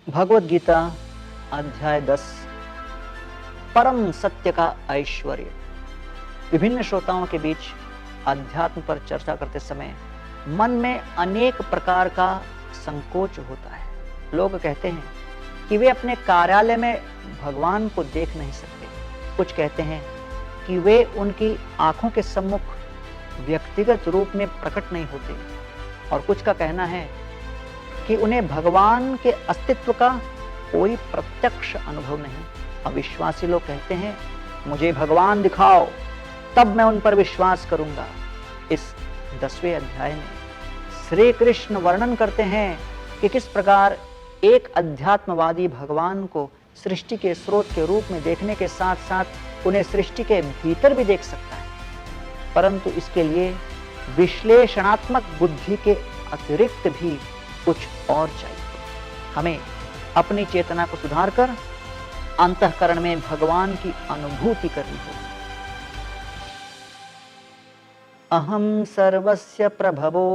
भगवद गीता अध्याय 10 परम सत्य का ऐश्वर्य। विभिन्न श्रोताओं के बीच अध्यात्म पर चर्चा करते समय मन में अनेक प्रकार का संकोच होता है। लोग कहते हैं कि वे अपने कार्यालय में भगवान को देख नहीं सकते। कुछ कहते हैं कि वे उनकी आंखों के सम्मुख व्यक्तिगत रूप में प्रकट नहीं होते, और कुछ का कहना है कि उन्हें भगवान के अस्तित्व का कोई प्रत्यक्ष अनुभव नहीं। अविश्वासी लोग कहते हैं, मुझे भगवान दिखाओ, तब मैं उन पर विश्वास करूंगा। इस 10वें अध्याय में श्री कृष्ण वर्णन करते हैं कि किस प्रकार एक अध्यात्मवादी भगवान को सृष्टि के स्रोत के रूप में देखने के साथ साथ उन्हें सृष्टि के भीतर भी देख सकता है, परंतु इसके लिए विश्लेषणात्मक बुद्धि के अतिरिक्त भी कुछ और चाहिए। हमें अपनी चेतना को सुधार कर अंतःकरण में भगवान की अनुभूति करनी होगी। अहम सर्वस्य प्रभवो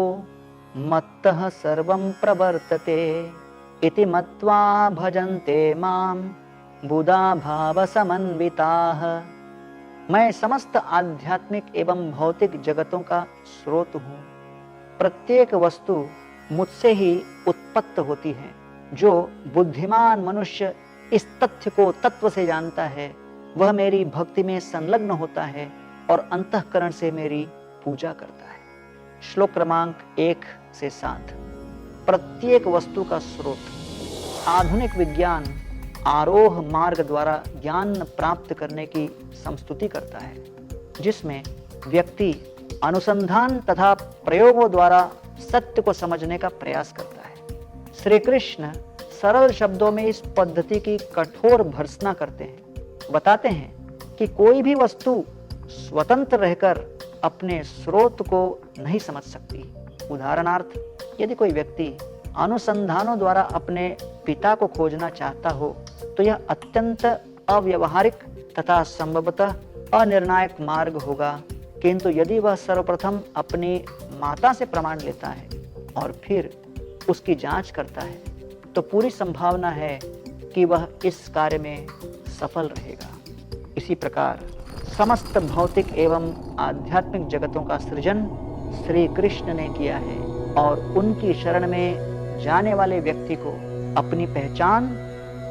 मत्तः सर्वं प्रवर्तते इति मत्वा भजन्ते मां बुधा भाव समन्विताः। मैं समस्त आध्यात्मिक एवं भौतिक जगतों का स्रोत हूँ। प्रत्येक वस्तु मुझसे ही उत्पत्त होती है। जो बुद्धिमान मनुष्य इस तथ्य को तत्व से जानता है, वह मेरी भक्ति में संलग्न होता है और अंतःकरण से मेरी पूजा करता है। श्लोक क्रमांक 1 से 7। प्रत्येक वस्तु का स्रोत। आधुनिक विज्ञान आरोह मार्ग द्वारा ज्ञान प्राप्त करने की संस्तुति करता है, जिसमें व्यक्ति अनुसंधान तथा प्रयोगों द्वारा सत्य को समझने का प्रयास करता है। श्री कृष्ण सरल शब्दों में इस पद्धति की कठोर भर्त्सना करते हैं। बताते हैं कि कोई भी वस्तु स्वतंत्र रहकर अपने स्रोत को नहीं समझ सकती। उदाहरणार्थ, यदि कोई व्यक्ति अनुसंधानों द्वारा अपने पिता को खोजना चाहता हो, तो यह अत्यंत अव्यवहारिक तथा संभवतः अनिर्णायक मार्ग होगा। किंतु यदि वह सर्वप्रथम अपनी माता से प्रमाण लेता है और फिर उसकी जांच करता है, तो पूरी संभावना है कि वह इस कार्य में सफल रहेगा। इसी प्रकार समस्त भौतिक एवं आध्यात्मिक जगतों का सृजन श्री कृष्ण ने किया है, और उनकी शरण में जाने वाले व्यक्ति को अपनी पहचान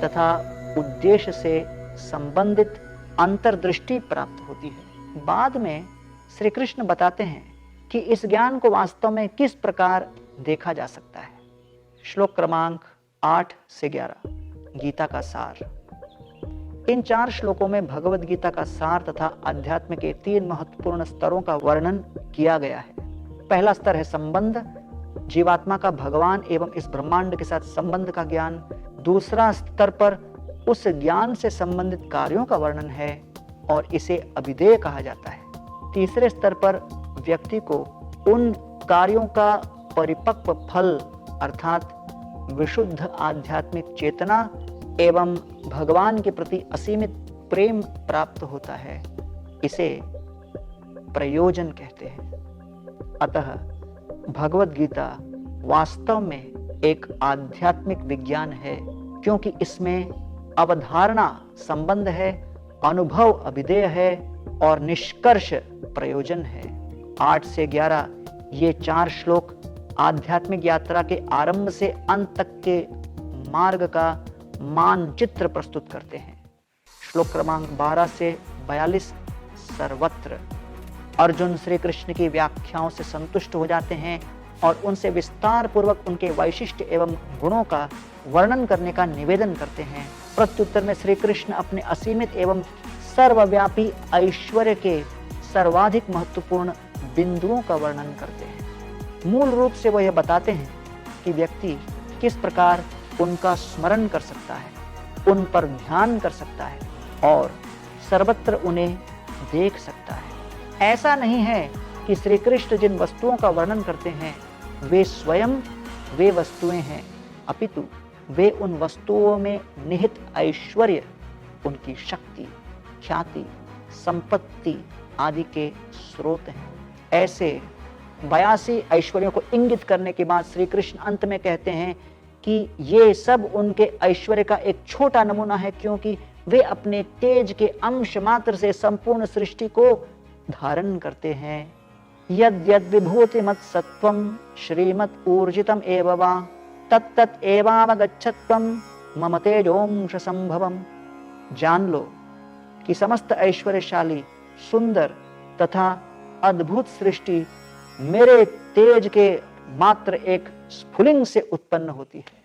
तथा उद्देश्य से संबंधित अंतर्दृष्टि प्राप्त होती है। बाद में श्री कृष्ण बताते हैं कि इस ज्ञान को वास्तव में किस प्रकार देखा जा सकता है। श्लोक क्रमांक 8 से 11। गीता का सार। इन 4 श्लोकों में भगवद गीता का सार तथा अध्यात्म के 3 महत्वपूर्ण स्तरों का वर्णन किया गया है। पहला स्तर है संबंध, जीवात्मा का भगवान एवं इस ब्रह्मांड के साथ संबंध का ज्ञान। दूसरा स्तर पर उस ज्ञान से संबंधित कार्यों का वर्णन है और इसे अभिधेय कहा जाता है। तीसरे स्तर पर व्यक्ति को उन कार्यों का परिपक्व फल अर्थात विशुद्ध आध्यात्मिक चेतना एवं भगवान के प्रति असीमित प्रेम प्राप्त होता है। इसे प्रयोजन कहते हैं। अतः भगवद गीता वास्तव में एक आध्यात्मिक विज्ञान है, क्योंकि इसमें अवधारणा संबंध है, अनुभव अभिधेय है और निष्कर्ष प्रयोजन है। 8 से 11 ये 4 श्लोक आध्यात्मिक यात्रा के आरंभ से अंत तक के मार्ग का मानचित्र प्रस्तुत करते हैं। श्लोक क्रमांक 12 से 42। सर्वत्र। अर्जुन श्री कृष्ण की व्याख्याओं से संतुष्ट हो जाते हैं और उनसे विस्तार पूर्वक उनके वैशिष्ट्य एवं गुणों का वर्णन करने का निवेदन करते हैं। प्रत्युत्तर में श्री कृष्ण अपने असीमित एवं सर्वव्यापी ऐश्वर्य के सर्वाधिक महत्वपूर्ण बिंदुओं का वर्णन करते हैं। मूल रूप से वह यह बताते हैं कि व्यक्ति किस प्रकार उनका स्मरण कर सकता है, उन पर ध्यान कर सकता है और सर्वत्र उन्हें देख सकता है। ऐसा नहीं है कि श्री कृष्ण जिन वस्तुओं का वर्णन करते हैं वे स्वयं वे वस्तुएं हैं, अपितु वे उन वस्तुओं में निहित ऐश्वर्य, उनकी शक्ति, ख्याति, संपत्ति आदि के स्रोत हैं। ऐसे 82 ऐश्वर्यों को इंगित करने के बाद श्री कृष्ण अंत में कहते हैं कि ये सब उनके ऐश्वर्य का एक छोटा नमूना है, क्योंकि वे अपने तेज के अंश मात्र से संपूर्ण सृष्टि को धारण करते हैं। यद यद विभूति मत सत्वम श्रीमत ऊर्जितम एव वा तत्तत् एवावगच्छत्वम मम तेजोंश संभवम। जान लो कि समस्त ऐश्वर्यशाली, सुंदर तथा अद्भुत सृष्टि मेरे तेज के मात्र एक स्फुलिंग से उत्पन्न होती है।